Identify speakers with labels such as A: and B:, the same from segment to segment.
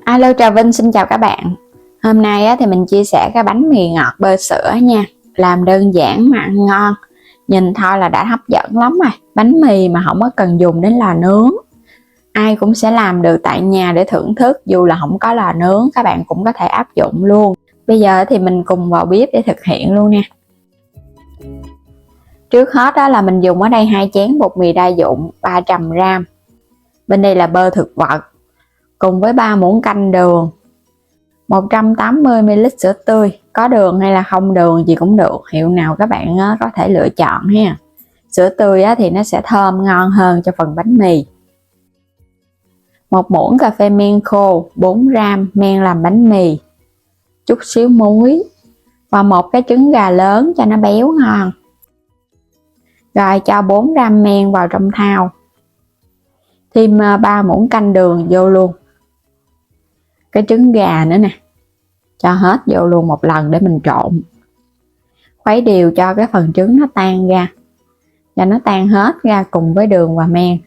A: Alo, Trà Vinh xin chào các bạn. Hôm nay thì mình chia sẻ cái bánh mì ngọt bơ sữa nha. Làm đơn giản mà ăn ngon. Nhìn thôi là đã hấp dẫn lắm rồi. Bánh mì mà không có cần dùng đến lò nướng. Ai cũng sẽ làm được tại nhà để thưởng thức. Dù là không có lò nướng, các bạn cũng có thể áp dụng luôn. Bây giờ thì mình cùng vào bếp để thực hiện luôn nha. Trước hết đó là mình dùng ở đây 2 chén bột mì đa dụng 300g. Bên đây là bơ thực vật cùng với 3 muỗng canh đường, 180ml sữa tươi, có đường hay là không đường gì cũng được, hiệu nào các bạn có thể lựa chọn ha. Sữa tươi thì nó sẽ thơm ngon hơn cho phần bánh mì. 1 muỗng cà phê men khô, 4g men làm bánh mì, chút xíu muối và 1 cái trứng gà lớn cho nó béo ngon. Rồi cho 4g men vào trong thau, thêm 3 muỗng canh đường vô luôn, cái trứng gà nữa nè, cho hết vô luôn một lần để mình trộn. Khuấy đều cho cái phần trứng nó tan ra, cho nó tan hết ra cùng với đường và men.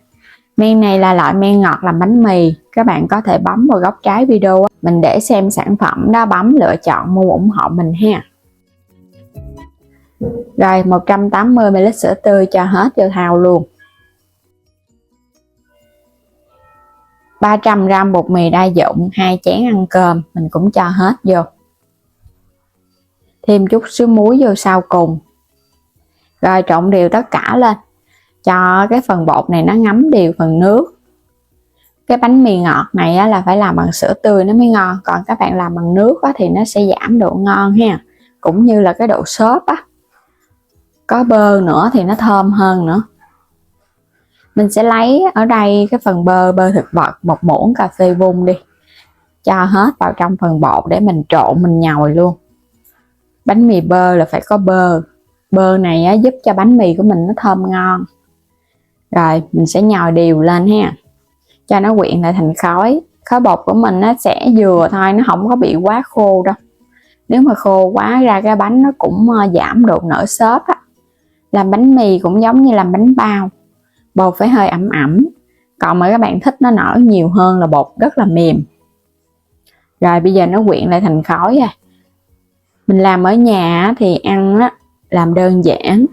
A: Men này là loại men ngọt làm bánh mì, các bạn có thể bấm vào góc trái video mình để xem sản phẩm đó, bấm lựa chọn mua ủng hộ mình ha. Rồi 180ml sữa tươi cho hết vô thau luôn. 300g bột mì đa dụng 2 chén ăn cơm mình cũng cho hết vô. Thêm chút xíu muối vô sau cùng. Rồi trộn đều tất cả lên, cho cái phần bột này nó ngấm đều phần nước. Cái bánh mì ngọt này là phải làm bằng sữa tươi nó mới ngon, còn các bạn làm bằng nước thì nó sẽ giảm độ ngon ha, cũng như là cái độ xốp có bơ nữa thì nó thơm hơn nữa. Mình sẽ lấy ở đây cái phần bơ thực vật 1 muỗng cà phê vung đi, cho hết vào trong phần bột để mình trộn, mình nhồi luôn. Bánh mì bơ là phải có bơ này giúp cho bánh mì của mình nó thơm ngon. Rồi mình sẽ nhồi đều lên ha, cho nó quyện lại thành khói. Khói bột của mình nó sẽ vừa thôi, nó không có bị quá khô đâu. Nếu mà khô quá ra cái bánh nó cũng giảm độ nở xốp Làm bánh mì cũng giống như làm bánh bao, bột phải hơi ẩm ẩm, còn mà các bạn thích nó nở nhiều hơn là bột rất là mềm. Rồi bây giờ nó quyện lại thành khói rồi. Mình làm ở nhà thì ăn làm đơn giản,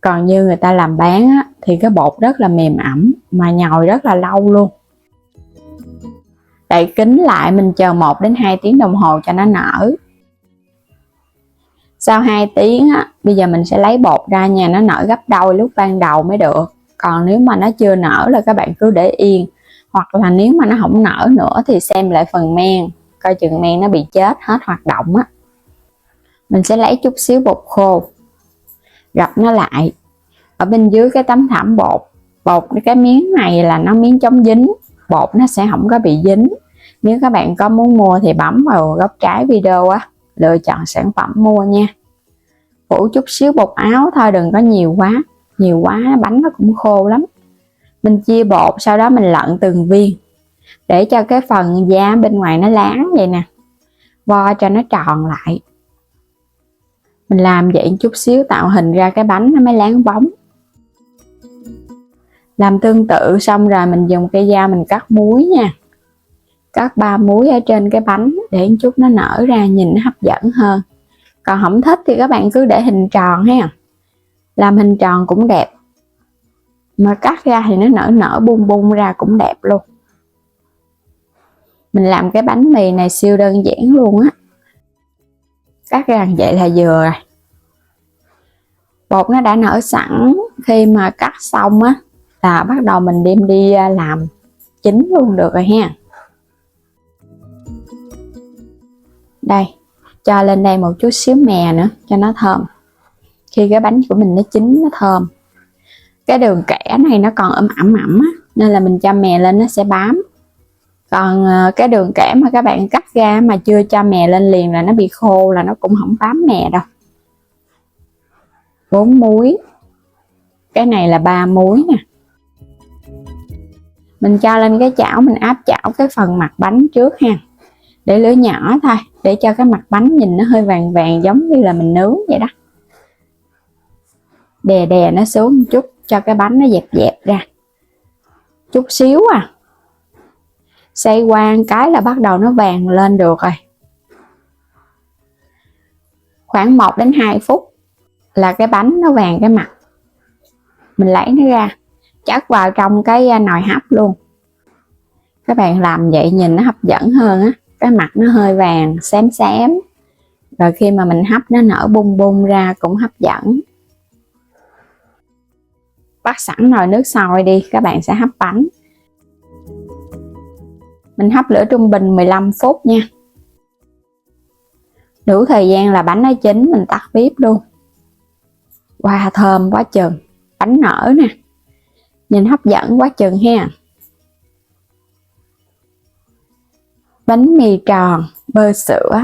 A: còn như người ta làm bán thì cái bột rất là mềm ẩm mà nhồi rất là lâu luôn. Đậy kín lại, mình chờ 1 đến 2 tiếng đồng hồ cho nó nở. Sau 2 tiếng bây giờ mình sẽ lấy bột ra nha, nó nở gấp đôi lúc ban đầu mới được. Còn nếu mà nó chưa nở là các bạn cứ để yên, hoặc là nếu mà nó không nở nữa thì xem lại phần men, coi chừng men nó bị chết hết hoạt động Mình sẽ lấy chút xíu bột khô, gập nó lại ở bên dưới cái tấm thảm bột. Cái miếng này là nó miếng chống dính, bột nó sẽ không có bị dính. Nếu các bạn có muốn mua thì bấm vào góc trái video lựa chọn sản phẩm mua nha. Phủ chút xíu bột áo thôi, đừng có nhiều quá bánh nó cũng khô lắm. Mình chia bột, sau đó mình lận từng viên để cho cái phần da bên ngoài nó láng vậy nè, vo cho nó tròn lại. Mình làm vậy chút xíu tạo hình ra cái bánh nó mới láng bóng. Làm tương tự xong rồi mình dùng cây dao mình cắt múi nha, cắt 3 múi ở trên cái bánh để chút nó nở ra nhìn nó hấp dẫn hơn. Còn không thích thì các bạn cứ để hình tròn ha, làm hình tròn cũng đẹp, mà cắt ra thì nó nở bung ra cũng đẹp luôn. Mình làm cái bánh mì này siêu đơn giản luôn cắt ra vậy là vừa rồi. Bột nó đã nở sẵn, khi mà cắt xong là bắt đầu mình đem đi làm chín luôn được rồi ha. Đây, cho lên đây một chút xíu mè nữa cho nó thơm. Khi cái bánh của mình nó chín nó thơm. Cái đường kẻ này nó còn ẩm nên là mình cho mè lên nó sẽ bám. Còn cái đường kẻ mà các bạn cắt ra mà chưa cho mè lên liền là nó bị khô, là nó cũng không bám mè đâu. 4 muối, cái này là 3 muối nè. Mình cho lên cái chảo, mình áp chảo cái phần mặt bánh trước ha, để lửa nhỏ thôi, để cho cái mặt bánh nhìn nó hơi vàng vàng giống như là mình nướng vậy đó. Đè nó xuống một chút cho cái bánh nó dẹp ra chút xíu Xoay qua cái là bắt đầu nó vàng lên được rồi. Khoảng 1 đến 2 phút là cái bánh nó vàng cái mặt. Mình lấy nó ra, chắc vào trong cái nồi hấp luôn. Các bạn làm vậy nhìn nó hấp dẫn hơn á, cái mặt nó hơi vàng xém xém. Rồi khi mà mình hấp nó nở bung bung ra cũng hấp dẫn. Bắt sẵn nồi nước sôi đi, các bạn sẽ hấp bánh. Mình hấp lửa trung bình 15 phút nha. Đủ thời gian là bánh nó chín mình tắt bếp luôn. Wow, thơm quá chừng. Bánh nở nè, nhìn hấp dẫn quá chừng ha. Bánh mì tròn bơ sữa,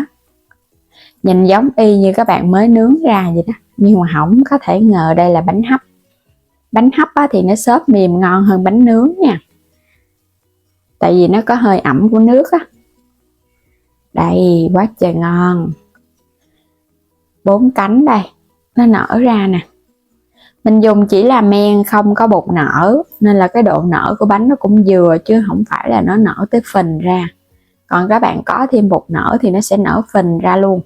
A: nhìn giống y như các bạn mới nướng ra vậy đó, nhưng mà không có thể ngờ đây là bánh hấp. Bánh hấp thì nó xốp mềm ngon hơn bánh nướng nha, tại vì nó có hơi ẩm của nước á. Đây, quá trời ngon. 4 cánh đây, nó nở ra nè. Mình dùng chỉ là men, không có bột nở, nên là cái độ nở của bánh nó cũng vừa, chứ không phải là nó nở tới phình ra. Còn các bạn có thêm bột nở thì nó sẽ nở phình ra luôn.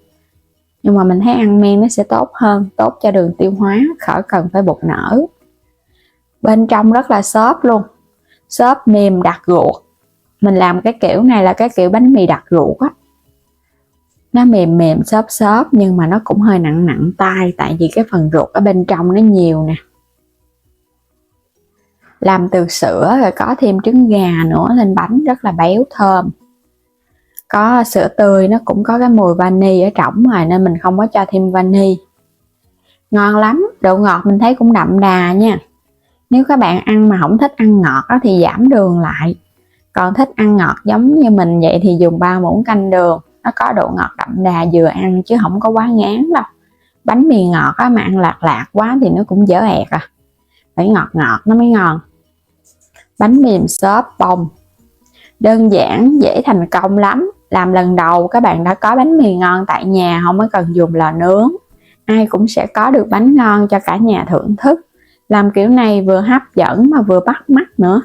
A: Nhưng mà mình thấy ăn men nó sẽ tốt hơn, tốt cho đường tiêu hóa, khỏi cần phải bột nở. Bên trong rất là xốp luôn, xốp mềm đặc ruột. Mình làm cái kiểu này là cái kiểu bánh mì đặc ruột á. Nó mềm mềm xốp xốp nhưng mà nó cũng hơi nặng nặng tay, tại vì cái phần ruột ở bên trong nó nhiều nè. Làm từ sữa rồi có thêm trứng gà nữa lên bánh rất là béo thơm. Có sữa tươi, nó cũng có cái mùi vani ở trong rồi nên mình không có cho thêm vani. Ngon lắm, độ ngọt mình thấy cũng đậm đà nha. Nếu các bạn ăn mà không thích ăn ngọt đó thì giảm đường lại. Còn thích ăn ngọt giống như mình vậy thì dùng 3 muỗng canh đường. Nó có độ ngọt đậm đà vừa ăn chứ không có quá ngán đâu. Bánh mì ngọt á, mà ăn lạc lạc quá thì nó cũng dở ẹt à. Phải ngọt ngọt nó mới ngon. Bánh mềm xốp bông, đơn giản, dễ thành công lắm. Làm lần đầu các bạn đã có bánh mì ngon tại nhà, không có cần dùng lò nướng. Ai cũng sẽ có được bánh ngon cho cả nhà thưởng thức. Làm kiểu này vừa hấp dẫn mà vừa bắt mắt nữa.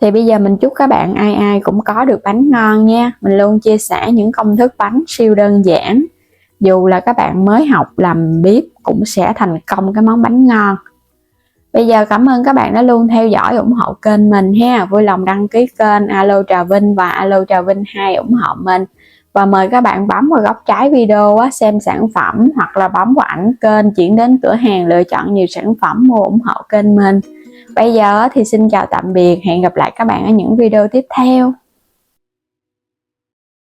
A: Thì bây giờ mình chúc các bạn ai ai cũng có được bánh ngon nha. Mình luôn chia sẻ những công thức bánh siêu đơn giản. Dù là các bạn mới học làm bếp cũng sẽ thành công cái món bánh ngon. Bây giờ cảm ơn các bạn đã luôn theo dõi ủng hộ kênh mình ha. Vui lòng đăng ký kênh Alo Trà Vinh và Alo Trà Vinh 2 ủng hộ mình. Và mời các bạn bấm vào góc trái video xem sản phẩm, hoặc là bấm vào ảnh kênh chuyển đến cửa hàng lựa chọn nhiều sản phẩm mua ủng hộ kênh mình. Bây giờ thì xin chào tạm biệt, hẹn gặp lại các bạn ở những video tiếp theo.